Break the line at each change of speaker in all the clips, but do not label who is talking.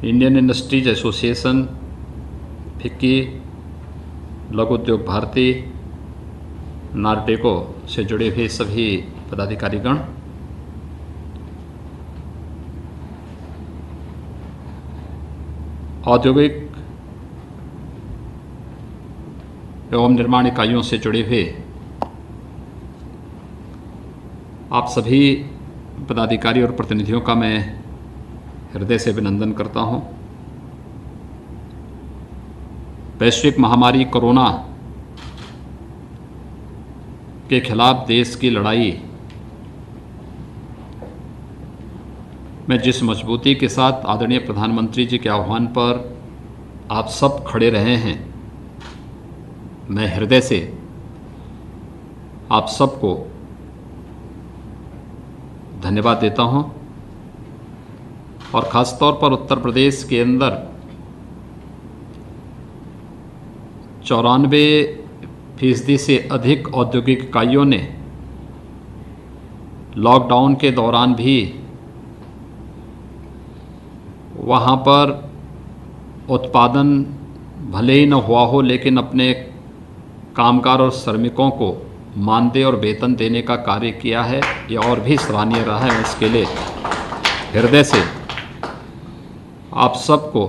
Indian industries association, FICCI, लघु उद्योग भारती, नार्टेको से जुड़े हुए सभी पदाधिकारीगण, औद्योगिक एवं निर्माण इकाइयों से जुड़े हुए आप सभी पदाधिकारी और प्रतिनिधियों का मैं हृदय से अभिनंदन करता हूं। वैश्विक महामारी कोरोना के खिलाफ देश की लड़ाई में जिस मजबूती के साथ आदरणीय प्रधानमंत्री जी के आह्वान पर आप सब खड़े रहे हैं, मैं हृदय से आप सबको धन्यवाद देता हूं। और ख़ास तौर पर उत्तर प्रदेश के अंदर 94% से अधिक औद्योगिक इकाइयों ने लॉकडाउन के दौरान भी वहाँ पर उत्पादन भले ही न हुआ हो, लेकिन अपने कामगार और श्रमिकों को मानदेय और वेतन देने का कार्य किया है। ये और भी सराहनीय रहा है। मैं इसके लिए हृदय से आप सबको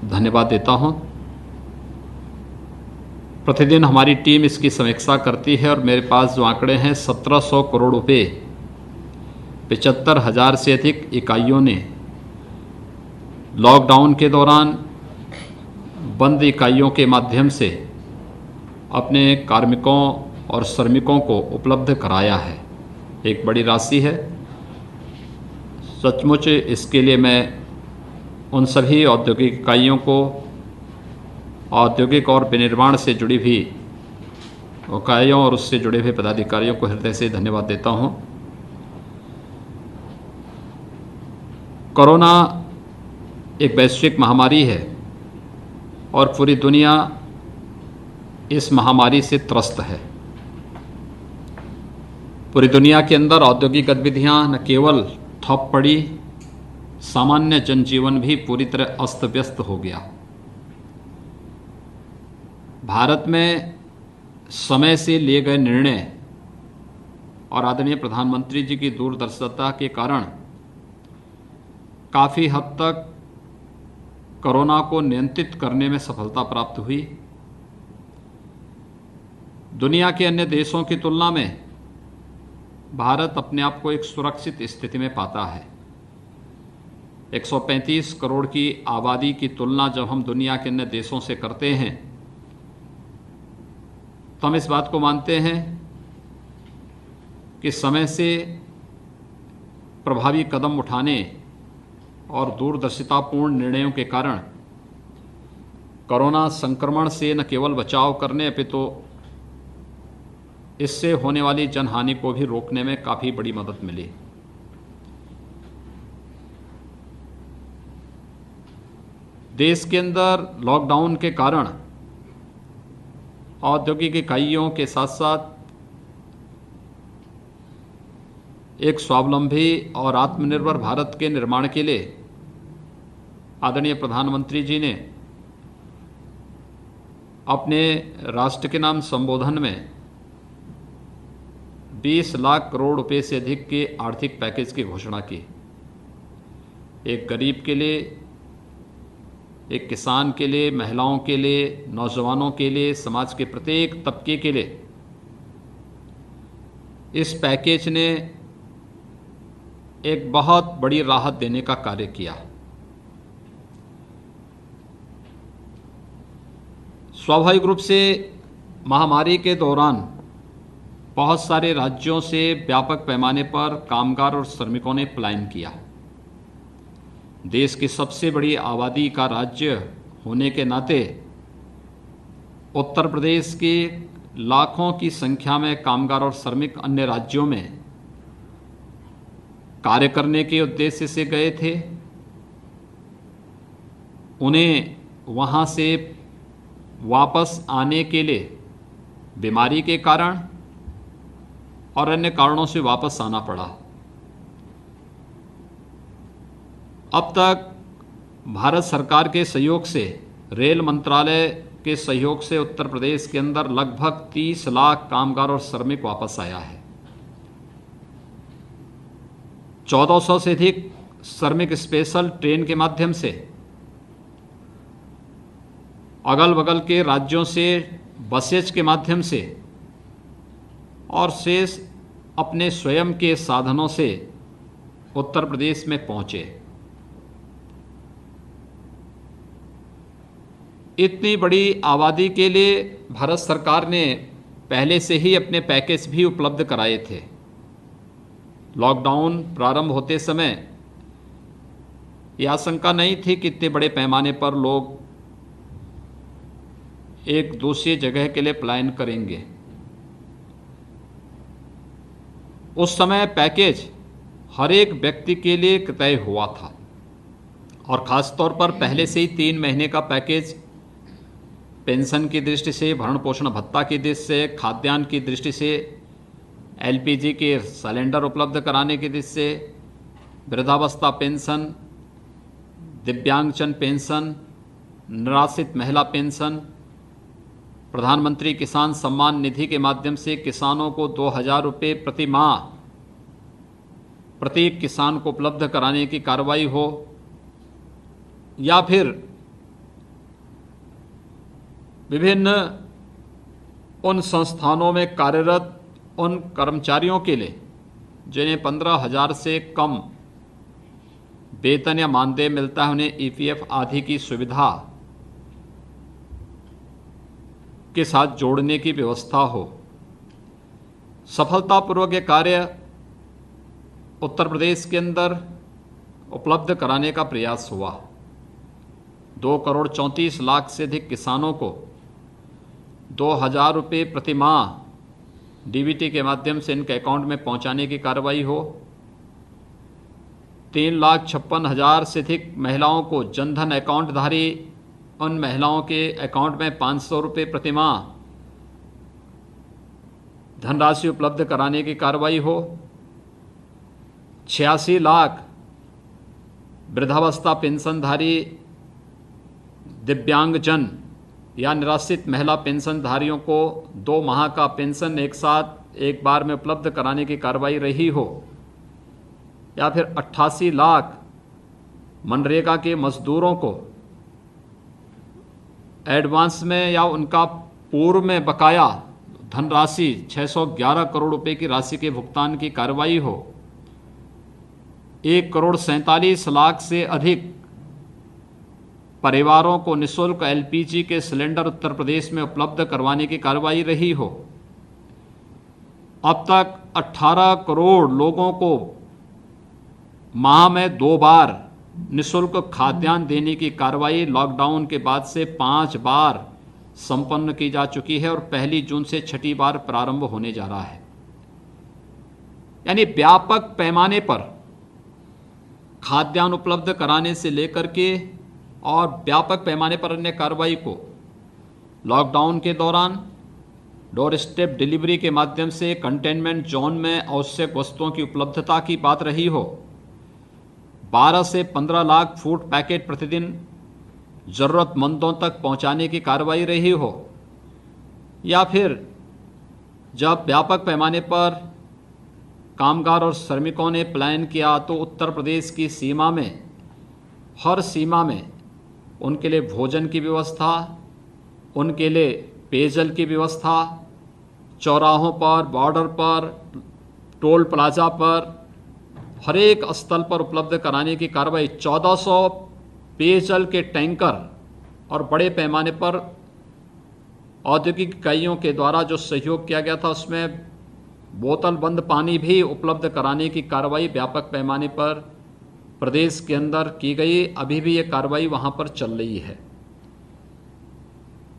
धन्यवाद देता हूं। प्रतिदिन हमारी टीम इसकी समीक्षा करती है और मेरे पास जो आंकड़े हैं 1700 करोड़ रुपए 75,000 से अधिक इकाइयों ने लॉकडाउन के दौरान बंद इकाइयों के माध्यम से अपने कार्मिकों और श्रमिकों को उपलब्ध कराया है। एक बड़ी राशि है। सचमुच इसके लिए मैं उन सभी औद्योगिक इकाइयों को, औद्योगिक और विनिर्माण से जुड़ी हुई इकाइयों और उससे जुड़े हुए पदाधिकारियों को हृदय से धन्यवाद देता हूं। कोरोना एक वैश्विक महामारी है और पूरी दुनिया इस महामारी से त्रस्त है। पूरी दुनिया के अंदर औद्योगिक गतिविधियां न केवल ठप पड़ी, सामान्य जनजीवन भी पूरी तरह अस्त व्यस्त हो गया। भारत में समय से लिए गए निर्णय और आदरणीय प्रधानमंत्री जी की दूरदर्शिता के कारण काफ़ी हद तक कोरोना को नियंत्रित करने में सफलता प्राप्त हुई। दुनिया के अन्य देशों की तुलना में भारत अपने आप को एक सुरक्षित स्थिति में पाता है। 135 करोड़ की आबादी की तुलना जब हम दुनिया के अन्य देशों से करते हैं तो हम इस बात को मानते हैं कि समय से प्रभावी कदम उठाने और दूरदर्शितापूर्ण निर्णयों के कारण कोरोना संक्रमण से न केवल बचाव करने अपितु इससे होने वाली जनहानि को भी रोकने में काफ़ी बड़ी मदद मिली। देश के अंदर लॉकडाउन के कारण औद्योगिक इकाइयों के साथ साथ एक स्वावलंबी और आत्मनिर्भर भारत के निर्माण के लिए आदरणीय प्रधानमंत्री जी ने अपने राष्ट्र के नाम संबोधन में 20 लाख करोड़ रुपए से अधिक के आर्थिक पैकेज की घोषणा की। एक गरीब के लिए, एक किसान के लिए, महिलाओं के लिए, नौजवानों के लिए, समाज के प्रत्येक तबके के लिए इस पैकेज ने एक बहुत बड़ी राहत देने का कार्य किया। स्वाभाविक रूप से महामारी के दौरान बहुत सारे राज्यों से व्यापक पैमाने पर कामगार और श्रमिकों ने पलायन किया। देश की सबसे बड़ी आबादी का राज्य होने के नाते उत्तर प्रदेश के लाखों की संख्या में कामगार और श्रमिक अन्य राज्यों में कार्य करने के उद्देश्य से गए थे। उन्हें वहां से वापस आने के लिए बीमारी के कारण और अन्य कारणों से वापस आना पड़ा। अब तक भारत सरकार के सहयोग से, रेल मंत्रालय के सहयोग से उत्तर प्रदेश के अंदर लगभग 30 लाख कामगार और श्रमिक वापस आया है। 1400 से अधिक श्रमिक स्पेशल ट्रेन के माध्यम से अगल बगल के राज्यों से बसेज के माध्यम से और शेष अपने स्वयं के साधनों से उत्तर प्रदेश में पहुंचे। इतनी बड़ी आबादी के लिए भारत सरकार ने पहले से ही अपने पैकेज भी उपलब्ध कराए थे। लॉकडाउन प्रारंभ होते समय यह आशंका नहीं थी कि इतने बड़े पैमाने पर लोग एक दूसरी जगह के लिए पलायन करेंगे। उस समय पैकेज हर एक व्यक्ति के लिए तय हुआ था और ख़ास तौर पर पहले से ही 3 महीने का पैकेज पेंशन की दृष्टि से, भरण पोषण भत्ता की दृष्टि से, खाद्यान्न की दृष्टि से, एलपीजी के सिलेंडर उपलब्ध कराने की दृष्टि से, वृद्धावस्था पेंशन, दिव्यांगजन पेंशन, निराश्रित महिला पेंशन, प्रधानमंत्री किसान सम्मान निधि के माध्यम से किसानों को 2000 रुपये प्रति माह प्रत्येक किसान को उपलब्ध कराने की कार्रवाई हो, या फिर विभिन्न उन संस्थानों में कार्यरत उन कर्मचारियों के लिए जिन्हें 15,000 से कम वेतन या मानदेय मिलता है, उन्हें ईपीएफ आदि की सुविधा के साथ जोड़ने की व्यवस्था हो। सफलतापूर्वक ये कार्य उत्तर प्रदेश के अंदर उपलब्ध कराने का प्रयास हुआ। 2,34,00,000 से अधिक किसानों को 2,000 रुपये प्रति माह डीबीटी के माध्यम से इनके अकाउंट में पहुंचाने की कार्रवाई हो। 3,56,000 से अधिक महिलाओं को जनधन अकाउंट धारी उन महिलाओं के अकाउंट में 500 रुपये प्रति माह धनराशि उपलब्ध कराने की कार्रवाई हो। 86 लाख वृद्धावस्था पेंशनधारी दिव्यांगजन या निराश्रित महिला पेंशनधारियों को 2 माह का पेंशन एक साथ एक बार में उपलब्ध कराने की कार्रवाई रही हो, या फिर 88 लाख मनरेगा के मजदूरों को एडवांस में या उनका पूर्व में बकाया धनराशि 611 करोड़ रुपए की राशि के भुगतान की कार्रवाई हो। 1,47,00,000 से अधिक परिवारों को निःशुल्क एलपीजी के सिलेंडर उत्तर प्रदेश में उपलब्ध करवाने की कार्रवाई रही हो। अब तक 18 करोड़ लोगों को माह में 2 बार निःशुल्क खाद्यान्न देने की कार्रवाई लॉकडाउन के बाद से 5 बार संपन्न की जा चुकी है और 1 जून से 6ठी बार प्रारंभ होने जा रहा है। यानी व्यापक पैमाने पर खाद्यान्न उपलब्ध कराने से लेकर के और व्यापक पैमाने पर अन्य कार्रवाई को लॉकडाउन के दौरान डोर स्टेप डिलीवरी के माध्यम से कंटेनमेंट जोन में आवश्यक वस्तुओं की उपलब्धता की बात रही हो। 12 से 15 लाख फूड पैकेट प्रतिदिन ज़रूरतमंदों तक पहुंचाने की कार्रवाई रही हो, या फिर जब व्यापक पैमाने पर कामगार और श्रमिकों ने पलायन किया तो उत्तर प्रदेश की सीमा में, हर सीमा में उनके लिए भोजन की व्यवस्था, उनके लिए पेयजल की व्यवस्था, चौराहों पर, बॉर्डर पर, टोल प्लाजा पर, हर एक स्थल पर उपलब्ध कराने की कार्रवाई। 1400 पेयजल के टैंकर और बड़े पैमाने पर औद्योगिक इकाइयों के द्वारा जो सहयोग किया गया था, उसमें बोतल बंद पानी भी उपलब्ध कराने की कार्रवाई व्यापक पैमाने पर प्रदेश के अंदर की गई। अभी भी ये कार्रवाई वहाँ पर चल रही है।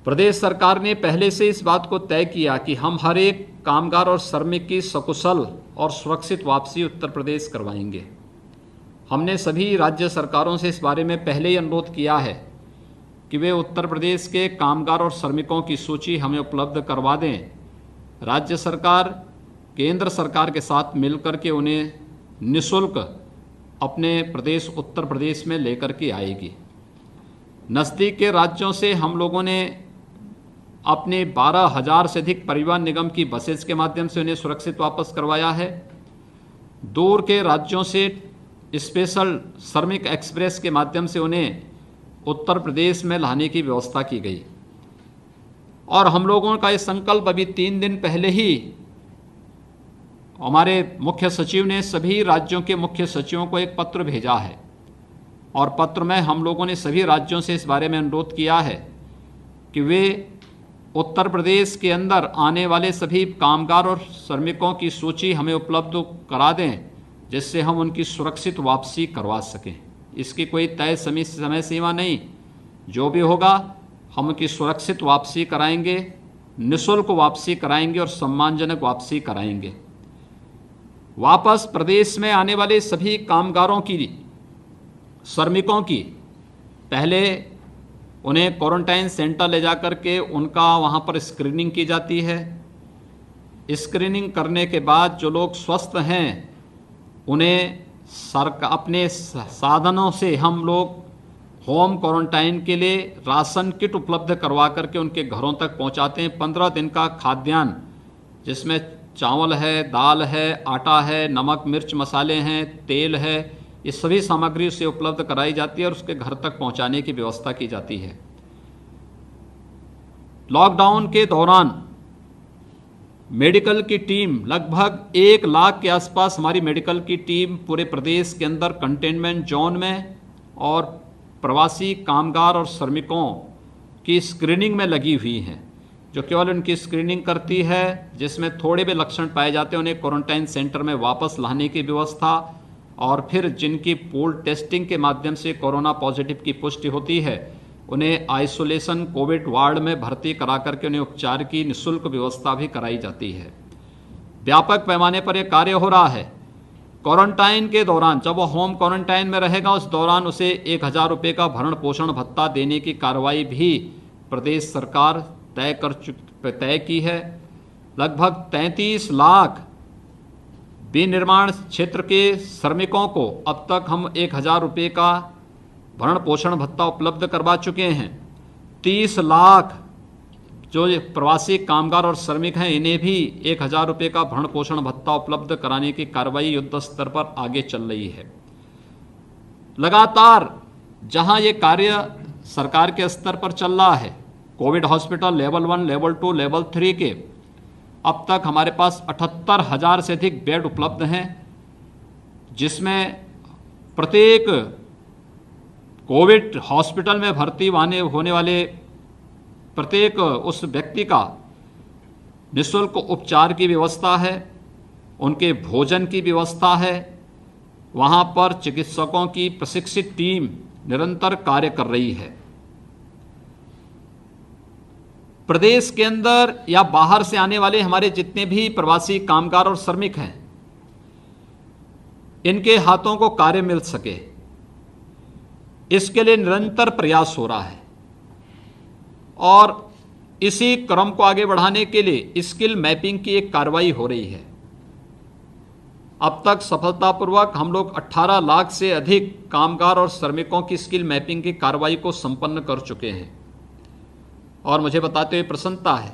प्रदेश सरकार ने पहले से इस बात को तय किया कि हम हर एक कामगार और श्रमिक की सकुशल और सुरक्षित वापसी उत्तर प्रदेश करवाएंगे। हमने सभी राज्य सरकारों से इस बारे में पहले ही अनुरोध किया है कि वे उत्तर प्रदेश के कामगार और श्रमिकों की सूची हमें उपलब्ध करवा दें। राज्य सरकार केंद्र सरकार के साथ मिलकर के उन्हें निःशुल्क अपने प्रदेश उत्तर प्रदेश में लेकर के आएगी। नज़दीक के राज्यों से हम लोगों ने अपने 12,000 से अधिक परिवहन निगम की बसेस के माध्यम से उन्हें सुरक्षित वापस करवाया है। दूर के राज्यों से स्पेशल श्रमिक एक्सप्रेस के माध्यम से उन्हें उत्तर प्रदेश में लाने की व्यवस्था की गई। और हम लोगों का ये संकल्प अभी 3 दिन पहले ही हमारे मुख्य सचिव ने सभी राज्यों के मुख्य सचिवों को एक पत्र भेजा है, और पत्र में हम लोगों ने सभी राज्यों से इस बारे में अनुरोध किया है कि वे उत्तर प्रदेश के अंदर आने वाले सभी कामगार और श्रमिकों की सूची हमें उपलब्ध करा दें, जिससे हम उनकी सुरक्षित वापसी करवा सकें। इसकी कोई तय समय सीमा नहीं, जो भी होगा हम उनकी सुरक्षित वापसी कराएंगे, निःशुल्क वापसी कराएंगे और सम्मानजनक वापसी कराएंगे। वापस प्रदेश में आने वाले सभी कामगारों की, श्रमिकों की पहले उन्हें क्वारंटाइन सेंटर ले जाकर के उनका वहाँ पर स्क्रीनिंग की जाती है। स्क्रीनिंग करने के बाद जो लोग स्वस्थ हैं उन्हें अपने साधनों से हम लोग होम क्वारंटाइन के लिए राशन किट उपलब्ध करवा करके उनके घरों तक पहुंचाते हैं। 15 दिन का खाद्यान्न, जिसमें चावल है, दाल है, आटा है, नमक मिर्च मसाले हैं, तेल है, ये सभी सामग्री उसे उपलब्ध कराई जाती है और उसके घर तक पहुंचाने की व्यवस्था की जाती है। लॉकडाउन के दौरान मेडिकल की टीम, लगभग 1 लाख के आसपास हमारी मेडिकल की टीम पूरे प्रदेश के अंदर कंटेनमेंट जोन में और प्रवासी कामगार और श्रमिकों की स्क्रीनिंग में लगी हुई हैं, जो केवल उनकी स्क्रीनिंग करती है। जिसमें थोड़े भी लक्षण पाए जाते हैं उन्हें क्वारंटाइन सेंटर में वापस लाने की व्यवस्था, और फिर जिनकी पूल टेस्टिंग के माध्यम से कोरोना पॉजिटिव की पुष्टि होती है उन्हें आइसोलेशन कोविड वार्ड में भर्ती करा करके उन्हें उपचार की निःशुल्क व्यवस्था भी कराई जाती है। व्यापक पैमाने पर यह कार्य हो रहा है। क्वारंटाइन के दौरान, जब वो होम क्वारंटाइन में रहेगा, उस दौरान उसे 1,000 रुपये का भरण पोषण भत्ता देने की कार्रवाई भी प्रदेश सरकार तय की है। लगभग 33 लाख विनिर्माण क्षेत्र के श्रमिकों को अब तक हम 1,000 रुपये का भरण पोषण भत्ता उपलब्ध करवा चुके हैं। 30 लाख जो प्रवासी कामगार और श्रमिक हैं इन्हें भी 1,000 रुपये का भरण पोषण भत्ता उपलब्ध कराने की कार्रवाई युद्ध स्तर पर आगे चल रही है। लगातार जहां ये कार्य सरकार के स्तर पर चल रहा है, Covid hospital level 1, level 2, level 3 के अब तक हमारे पास 78,000 से अधिक बेड उपलब्ध हैं, जिसमें प्रत्येक कोविड हॉस्पिटल में भर्ती होने वाले प्रत्येक उस व्यक्ति का निःशुल्क उपचार की व्यवस्था है, उनके भोजन की व्यवस्था है। वहाँ पर चिकित्सकों की प्रशिक्षित टीम निरंतर कार्य कर रही है। प्रदेश के अंदर या बाहर से आने वाले हमारे जितने भी प्रवासी कामगार और श्रमिक हैं, इनके हाथों को कार्य मिल सके, इसके लिए निरंतर प्रयास हो रहा है। और इसी क्रम को आगे बढ़ाने के लिए स्किल मैपिंग की एक कार्रवाई हो रही है। अब तक सफलतापूर्वक हम लोग 18 लाख से अधिक कामगार और श्रमिकों की स्किल मैपिंग की कार्रवाई को संपन्न कर चुके हैं। और मुझे बताते हुए प्रसन्नता है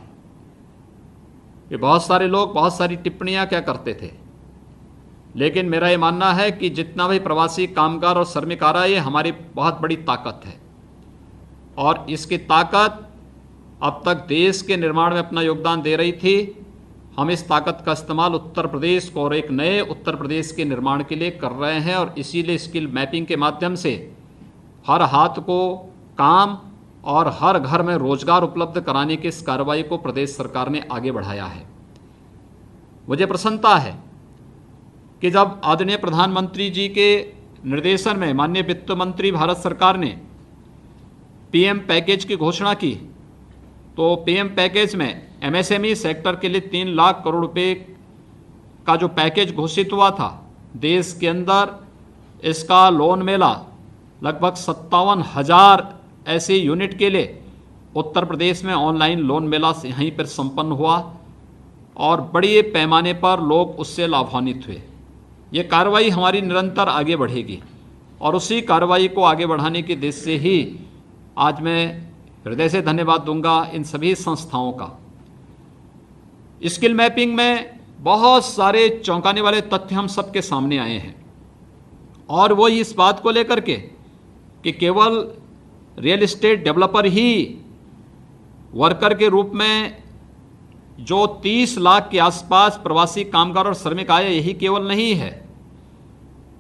कि बहुत सारे लोग बहुत सारी टिप्पणियां क्या करते थे, लेकिन मेरा ये मानना है कि जितना भी प्रवासी कामगार और श्रमिक आ रहा है, ये हमारी बहुत बड़ी ताकत है। और इसकी ताकत अब तक देश के निर्माण में अपना योगदान दे रही थी। हम इस ताकत का इस्तेमाल उत्तर प्रदेश को और एक नए उत्तर प्रदेश के निर्माण के लिए कर रहे हैं। और इसीलिए स्किल मैपिंग के माध्यम से हर हाथ को काम और हर घर में रोजगार उपलब्ध कराने की इस कार्रवाई को प्रदेश सरकार ने आगे बढ़ाया है। मुझे प्रसन्नता है कि जब आदरणीय प्रधानमंत्री जी के निर्देशन में माननीय वित्त मंत्री भारत सरकार ने पीएम पैकेज की घोषणा की, तो पीएम पैकेज में एमएसएमई सेक्टर के लिए 3 लाख करोड़ रुपए का जो पैकेज घोषित हुआ था, देश के अंदर इसका लोन मेला लगभग 57,000 ऐसे यूनिट के लिए उत्तर प्रदेश में ऑनलाइन लोन मेला यहीं पर संपन्न हुआ और बड़े पैमाने पर लोग उससे लाभान्वित हुए। ये कार्रवाई हमारी निरंतर आगे बढ़ेगी और उसी कार्रवाई को आगे बढ़ाने के उद्देश्य से ही आज मैं हृदय से धन्यवाद दूंगा इन सभी संस्थाओं का। स्किल मैपिंग में बहुत सारे चौंकाने वाले तथ्य हम सबके सामने आए हैं, और वो इस बात को लेकर के कि केवल रियल एस्टेट डेवलपर ही वर्कर के रूप में जो 30 लाख के आसपास प्रवासी कामगार और श्रमिक आए, यही केवल नहीं है।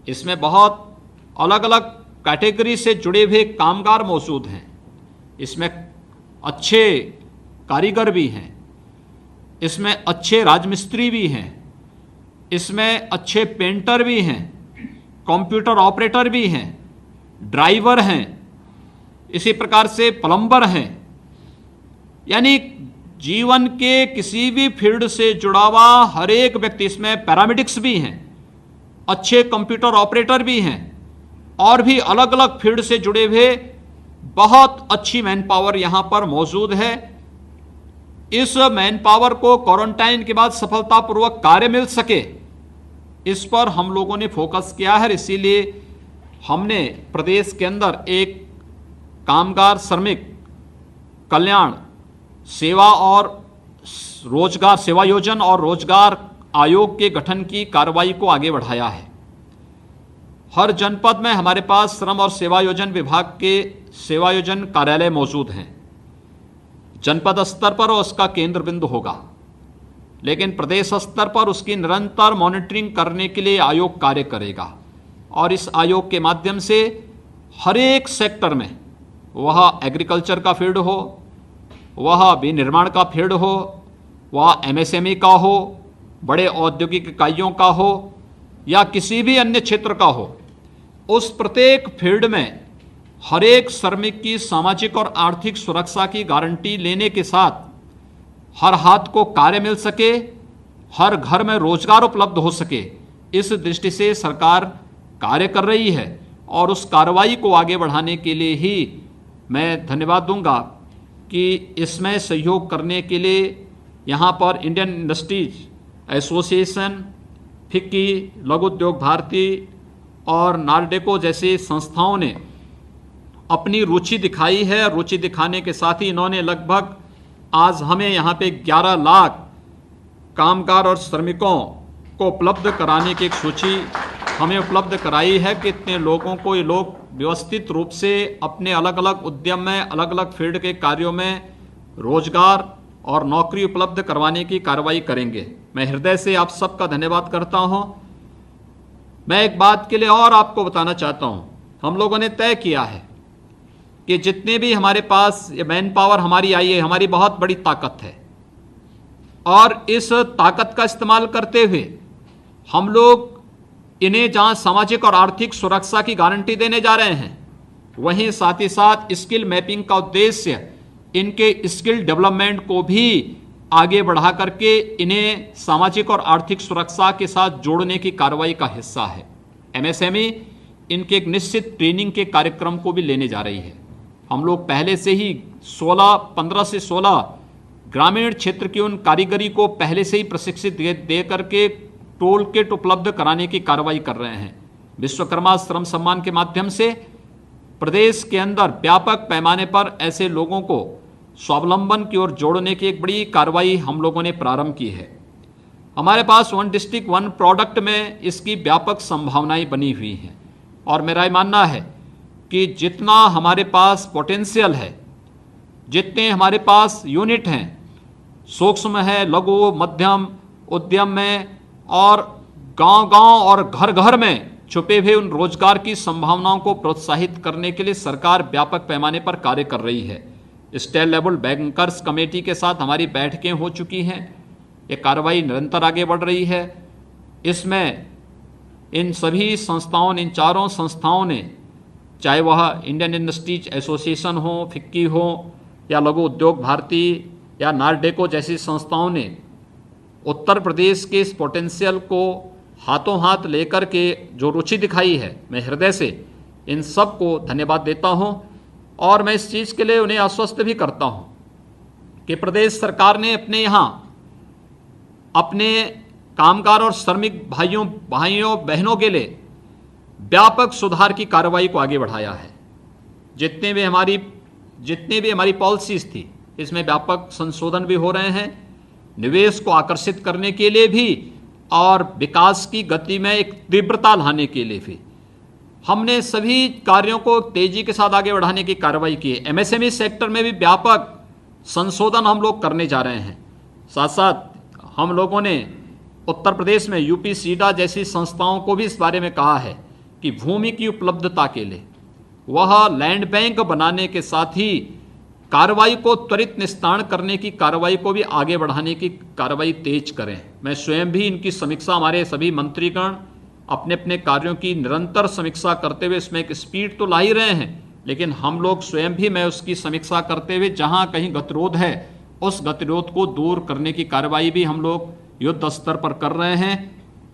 इसमें बहुत अलग अलग कैटेगरी से जुड़े हुए कामगार मौजूद हैं। इसमें अच्छे कारीगर भी हैं, इसमें अच्छे राजमिस्त्री भी हैं, इसमें अच्छे पेंटर भी हैं, कंप्यूटर ऑपरेटर भी हैं, ड्राइवर हैं, इसी प्रकार से प्लम्बर हैं। यानी जीवन के किसी भी फील्ड से जुड़ा हुआ हर एक व्यक्ति, इसमें पैरामेडिक्स भी हैं, अच्छे कंप्यूटर ऑपरेटर भी हैं, और भी अलग अलग फील्ड से जुड़े हुए बहुत अच्छी मैन पावर यहां पर मौजूद है। इस मैन पावर को क्वारंटाइन के बाद सफलतापूर्वक कार्य मिल सके, इस पर हम लोगों ने फोकस किया है। इसीलिए हमने प्रदेश के अंदर एक कामगार श्रमिक कल्याण सेवा और रोजगार सेवा योजन और रोजगार आयोग के गठन की कार्रवाई को आगे बढ़ाया है। हर जनपद में हमारे पास श्रम और सेवा योजन विभाग के सेवा योजन कार्यालय मौजूद हैं। जनपद स्तर पर उसका केंद्र बिंदु होगा, लेकिन प्रदेश स्तर पर उसकी निरंतर मॉनिटरिंग करने के लिए आयोग कार्य करेगा। और इस आयोग के माध्यम से हर एक सेक्टर में, वह एग्रीकल्चर का फील्ड हो, वह विनिर्माण का फील्ड हो, वह एमएसएमई का हो, बड़े औद्योगिक इकाइयों का हो, या किसी भी अन्य क्षेत्र का हो, उस प्रत्येक फील्ड में हर एक श्रमिक की सामाजिक और आर्थिक सुरक्षा की गारंटी लेने के साथ हर हाथ को कार्य मिल सके, हर घर में रोजगार उपलब्ध हो सके, इस दृष्टि से सरकार कार्य कर रही है। और उस कार्रवाई को आगे बढ़ाने के लिए ही मैं धन्यवाद दूंगा कि इसमें सहयोग करने के लिए यहाँ पर इंडियन इंडस्ट्रीज एसोसिएशन, फिक्की, लघु उद्योग भारती और नार्डेको जैसी संस्थाओं ने अपनी रुचि दिखाई है। रुचि दिखाने के साथ ही इन्होंने लगभग आज हमें यहाँ पे 11 लाख कामगार और श्रमिकों को उपलब्ध कराने की एक सूची हमें उपलब्ध कराई है कि इतने लोगों को ये लोग व्यवस्थित रूप से अपने अलग अलग उद्यम में, अलग अलग फील्ड के कार्यों में रोजगार और नौकरी उपलब्ध करवाने की कार्रवाई करेंगे। मैं हृदय से आप सबका धन्यवाद करता हूं। मैं एक बात के लिए और आपको बताना चाहता हूं, हम लोगों ने तय किया है कि जितने भी हमारे पास ये मैन पावर हमारी आई है, हमारी बहुत बड़ी ताकत है, और इस ताकत का इस्तेमाल करते हुए हम लोग इन्हें जहां सामाजिक और आर्थिक सुरक्षा की गारंटी देने जा रहे हैं, वहीं साथ ही साथ स्किल मैपिंग का उद्देश्य इनके स्किल डेवलपमेंट को भी आगे बढ़ा करके इन्हें सामाजिक और आर्थिक सुरक्षा के साथ जोड़ने की कार्रवाई का हिस्सा है। एमएसएमई इनके एक निश्चित ट्रेनिंग के कार्यक्रम को भी लेने जा रही है। हम लोग पहले से ही 15 से 16 ग्रामीण क्षेत्र की उन कारीगरी को पहले से ही प्रशिक्षित दे करके टोल किट उपलब्ध कराने की कार्रवाई कर रहे हैं। विश्वकर्मा श्रम सम्मान के माध्यम से प्रदेश के अंदर व्यापक पैमाने पर ऐसे लोगों को स्वावलंबन की ओर जोड़ने की एक बड़ी कार्रवाई हम लोगों ने प्रारंभ की है। हमारे पास वन डिस्ट्रिक्ट वन प्रोडक्ट में इसकी व्यापक संभावनाएं बनी हुई हैं, और मेरा मानना है कि जितना हमारे पास पोटेंशियल है, जितने हमारे पास यूनिट हैं, सूक्ष्म है, लघु मध्यम उद्यम में, और गांव-गांव और घर-घर में छुपे हुए उन रोजगार की संभावनाओं को प्रोत्साहित करने के लिए सरकार व्यापक पैमाने पर कार्य कर रही है। स्टेट लेवल बैंकर्स कमेटी के साथ हमारी बैठकें हो चुकी हैं। ये कार्रवाई निरंतर आगे बढ़ रही है। इसमें इन सभी संस्थाओं ने, इन चारों संस्थाओं ने, चाहे वह इंडियन इंडस्ट्रीज एसोसिएशन हो, फिक्की हो, या लघु उद्योग भारती या नार्डेको जैसी संस्थाओं ने उत्तर प्रदेश के इस पोटेंशियल को हाथों हाथ लेकर के जो रुचि दिखाई है, मैं हृदय से इन सब को धन्यवाद देता हूं। और मैं इस चीज़ के लिए उन्हें आश्वस्त भी करता हूं कि प्रदेश सरकार ने अपने यहाँ अपने कामगार और श्रमिक भाइयों बहनों के लिए व्यापक सुधार की कार्रवाई को आगे बढ़ाया है। जितने भी हमारी जितनी भी हमारी पॉलिसीज थी इसमें व्यापक संशोधन भी हो रहे हैं, निवेश को आकर्षित करने के लिए भी और विकास की गति में एक तीव्रता लाने के लिए भी हमने सभी कार्यों को तेजी के साथ आगे बढ़ाने की कार्रवाई की है। एमएसएमई सेक्टर में भी व्यापक संशोधन हम लोग करने जा रहे हैं। साथ साथ हम लोगों ने उत्तर प्रदेश में यूपी सीडा जैसी संस्थाओं को भी इस बारे में कहा है कि भूमि की उपलब्धता के लिए वह लैंड बैंक बनाने के साथ ही कार्रवाई को त्वरित निस्तारण करने की कार्रवाई को भी आगे बढ़ाने की कार्रवाई तेज करें। मैं स्वयं भी इनकी समीक्षा, हमारे सभी मंत्रीगण अपने अपने कार्यों की निरंतर समीक्षा करते हुए इसमें एक स्पीड तो ला ही रहे हैं, लेकिन हम लोग स्वयं भी मैं उसकी समीक्षा करते हुए जहां कहीं गतिरोध है उस गतिरोध को दूर करने की कार्रवाई भी हम लोग युद्ध स्तर पर कर रहे हैं।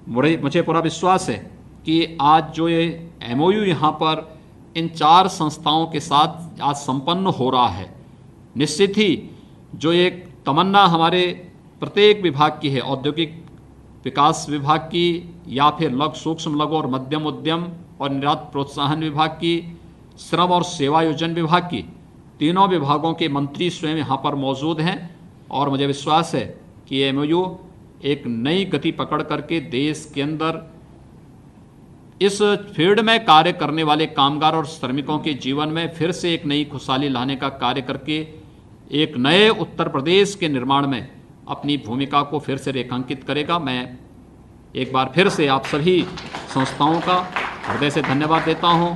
मुझे पूरा विश्वास है कि आज जो ये एमओयू यहाँ पर इन 4 संस्थाओं के साथ आज संपन्न हो रहा है, निश्चित ही जो एक तमन्ना हमारे प्रत्येक विभाग की है, औद्योगिक विकास विभाग की या फिर सूक्ष्म लघु और मध्यम उद्यम और निर्यात प्रोत्साहन विभाग की, श्रम और सेवायोजन विभाग की, तीनों विभागों के मंत्री स्वयं यहाँ पर मौजूद हैं और मुझे विश्वास है कि एमओयू एक नई गति पकड़ करके देश के अंदर इस फील्ड में कार्य करने वाले कामगार और श्रमिकों के जीवन में फिर से एक नई खुशहाली लाने का कार्य करके एक नए उत्तर प्रदेश के निर्माण में अपनी भूमिका को फिर से रेखांकित करेगा। मैं एक बार फिर से आप सभी संस्थाओं का हृदय से धन्यवाद देता हूं।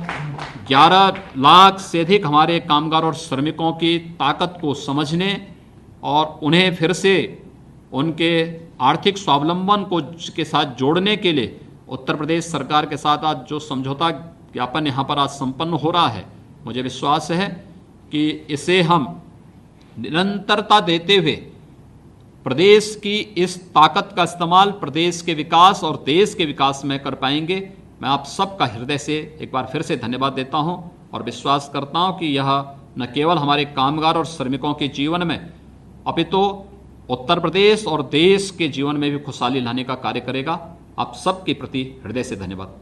11 लाख से अधिक हमारे कामगार और श्रमिकों की ताकत को समझने और उन्हें फिर से उनके आर्थिक स्वावलंबन को के साथ जोड़ने के लिए उत्तर प्रदेश सरकार के साथ आज जो समझौता ज्ञापन यहाँ पर आज संपन्न हो रहा है, मुझे विश्वास है कि इसे हम निरंतरता देते हुए प्रदेश की इस ताकत का इस्तेमाल प्रदेश के विकास और देश के विकास में कर पाएंगे। मैं आप सबका हृदय से एक बार फिर से धन्यवाद देता हूं और विश्वास करता हूं कि यह न केवल हमारे कामगार और श्रमिकों के जीवन में अपितु उत्तर प्रदेश और देश के जीवन में भी खुशहाली लाने का कार्य करेगा। आप सबके प्रति हृदय से धन्यवाद।